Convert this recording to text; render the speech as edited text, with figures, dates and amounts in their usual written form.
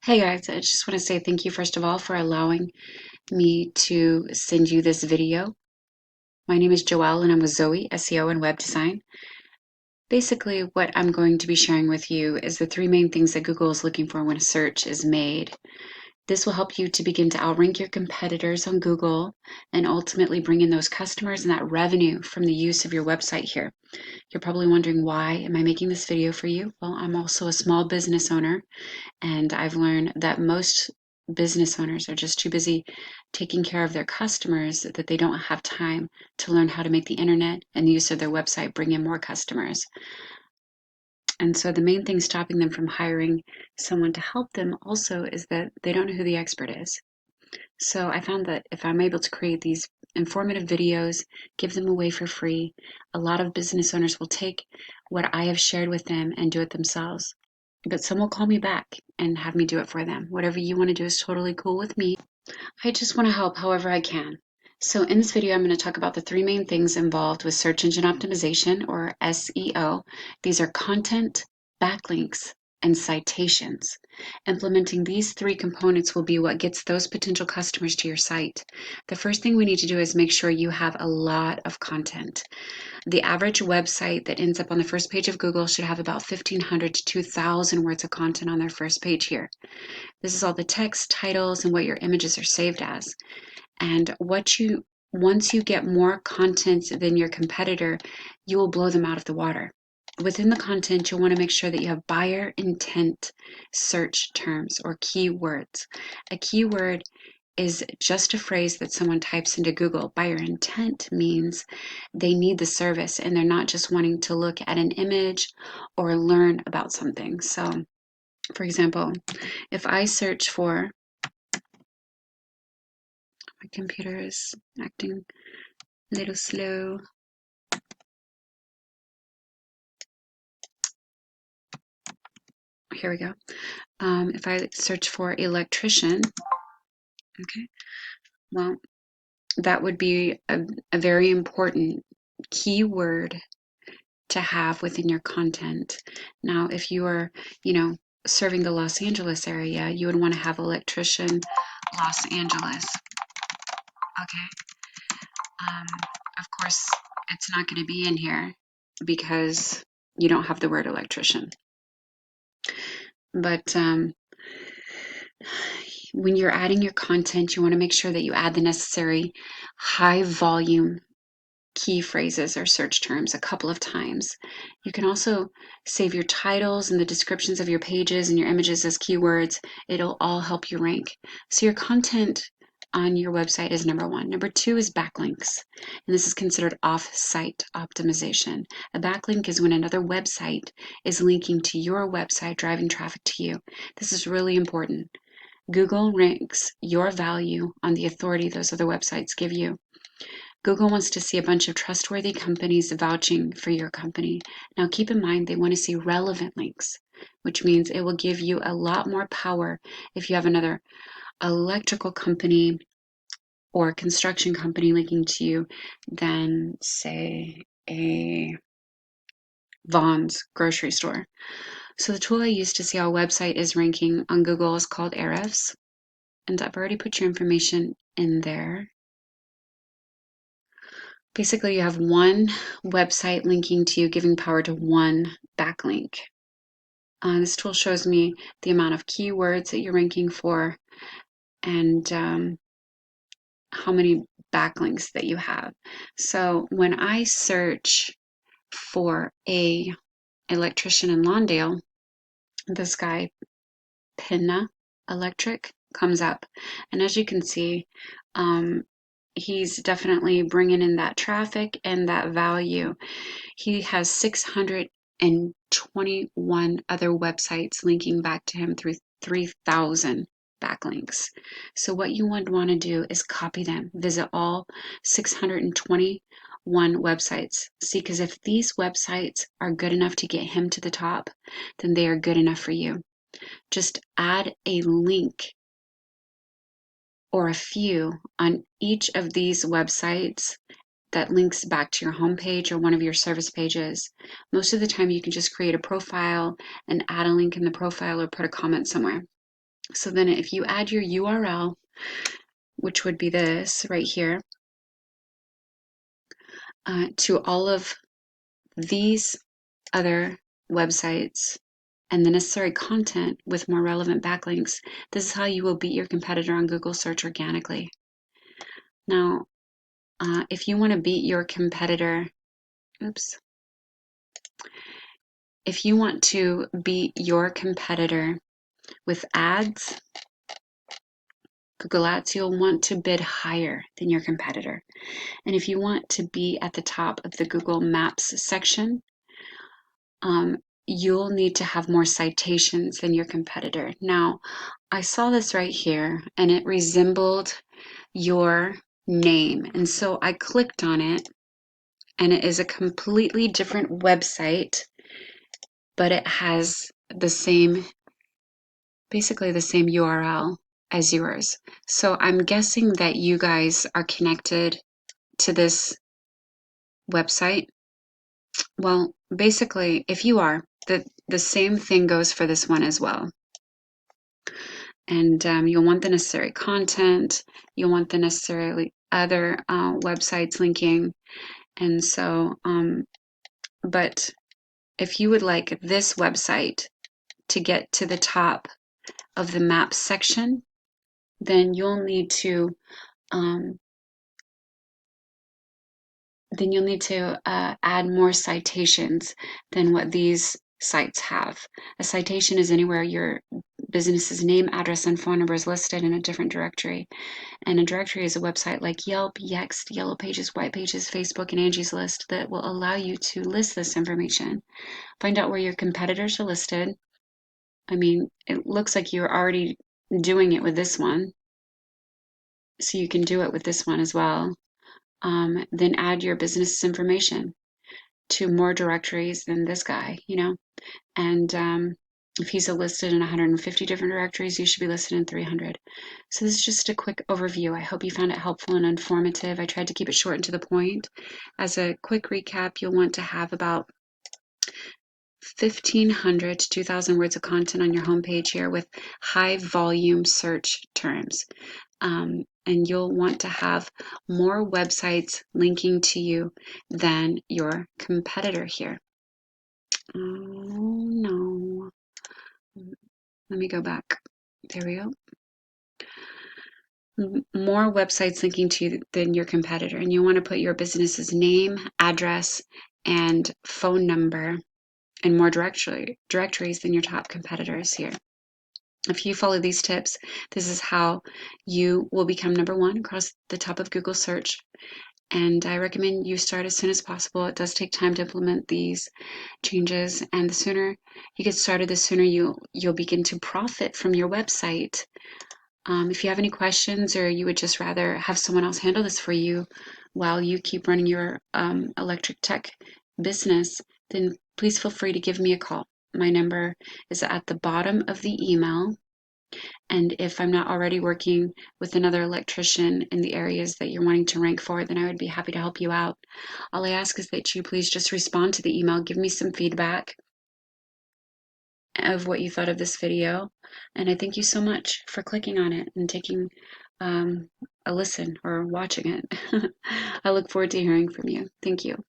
Hey guys, I just want to say thank you first of all for allowing me to send you this video. My name is Joelle and I'm with Zoe, SEO and Web Design. Basically, what I'm going to be sharing with you is the three main things that Google is looking for when a search is made. This will help you to begin to outrank your competitors on Google and ultimately bring in those customers and that revenue from the use of your website here. You're probably wondering, why am I making this video for you? Well, I'm also a small business owner, and I've learned that most business owners are just too busy taking care of their customers that they don't have time to learn how to make the internet and the use of their website bring in more customers. And so the main thing stopping them from hiring someone to help them also is that they don't know who the expert is. So I found that if I'm able to create these informative videos, give them away for free, a lot of business owners will take what I have shared with them and do it themselves. But some will call me back and have me do it for them. Whatever you want to do is totally cool with me. I just want to help however I can. So in this video, I'm going to talk about the three main things involved with search engine optimization, or SEO. These are content, backlinks, and citations. Implementing these three components will be what gets those potential customers to your site. The first thing we need to do is make sure you have a lot of content. The average website that ends up on the first page of Google should have about 1,500 to 2,000 words of content on their first page here. This is all the text, titles, and what your images are saved as. And once you get more content than your competitor, you will blow them out of the water. Within the content, you'll want to make sure that you have buyer intent search terms or keywords. A keyword is just a phrase that someone types into Google. Buyer intent means they need the service and they're not just wanting to look at an image or learn about something. So, for example, if I search for, my computer is acting a little slow. Here we go. If I search for electrician, okay, well, that would be a very important keyword to have within your content. Now, if you are, serving the Los Angeles area, you would want to have electrician Los Angeles. Okay. Um, of course, it's not going to be in here because you don't have the word electrician. But when you're adding your content, you want to make sure that you add the necessary high volume key phrases or search terms a couple of times. You can also save your titles and the descriptions of your pages and your images as keywords. It'll all help you rank. So your content on your website is number one. Number two is backlinks, and this is considered off-site optimization. A backlink is when another website is linking to your website, driving traffic to you. This is really important. Google ranks your value on the authority those other websites give you. Google wants to see a bunch of trustworthy companies vouching for your company. Now keep in mind, they want to see relevant links, which means it will give you a lot more power if you have another electrical company or construction company linking to you than, say, a Vaughn's grocery store. So the tool I use to see how a website is ranking on Google is called Ahrefs, and I've already put your information in there. Basically, you have one website linking to you, giving power to one backlink. This tool shows me the amount of keywords that you're ranking for and how many backlinks that you have. So when I search for a electrician in Lawndale, this guy, Pinna Electric, comes up. And as you can see, he's definitely bringing in that traffic and that value. He has 621 other websites linking back to him through 3,000 backlinks. So what you would want to do is copy them. Visit all 621 websites. See, because if these websites are good enough to get him to the top, then they are good enough for you. Just add a link or a few on each of these websites that links back to your homepage or one of your service pages. Most of the time you can just create a profile and add a link in the profile or put a comment somewhere. So then if you add your URL, which would be this right here, to all of these other websites and the necessary content with more relevant backlinks, this is how you will beat your competitor on Google search organically. Now, if you want to beat your competitor, if you want to beat your competitor with ads, Google Ads, you'll want to bid higher than your competitor. And if you want to be at the top of the Google Maps section, you'll need to have more citations than your competitor. Now, I saw this right here and it resembled your name. And so I clicked on it, and it is a completely different website, but it has the same, basically the same URL as yours. So I'm guessing that you guys are connected to this website. Well, basically, if you are, the same thing goes for this one as well. And you'll want the necessary content. You'll want the necessary other websites linking. And so, but if you would like this website to get to the top of the maps section, then you'll need to add more citations than what these sites have. A citation is anywhere your business's name, address, and phone number is listed in a different directory. And a directory is a website like Yelp, Yext, Yellow Pages, White Pages, Facebook, and Angie's List that will allow you to list this information. Find out where your competitors are listed. I mean, it looks like you're already doing it with this one, so you can do it with this one as well. Then add your business information to more directories than this guy, and if he's listed in 150 different directories, you should be listed in 300. So this is just a quick overview. I hope you found it helpful and informative. I tried to keep it short and to the point. As a quick recap, you'll want to have about 1,500 to 2,000 words of content on your homepage here with high volume search terms. And you'll want to have more websites linking to you than your competitor here. Oh no. Let me go back. There we go. More websites linking to you than your competitor. And you want to put your business's name, address, and phone number in more directories than your top competitors here. If you follow these tips, this is how you will become #1 across the top of Google search. And I recommend you start as soon as possible. It does take time to implement these changes, and the sooner you get started, the sooner you'll begin to profit from your website. If you have any questions, or you would just rather have someone else handle this for you while you keep running your electric tech business, then please feel free to give me a call. My number is at the bottom of the email. And if I'm not already working with another electrician in the areas that you're wanting to rank for, then I would be happy to help you out. All I ask is that you please just respond to the email, give me some feedback of what you thought of this video. And I thank you so much for clicking on it and taking a listen or watching it. I look forward to hearing from you. Thank you.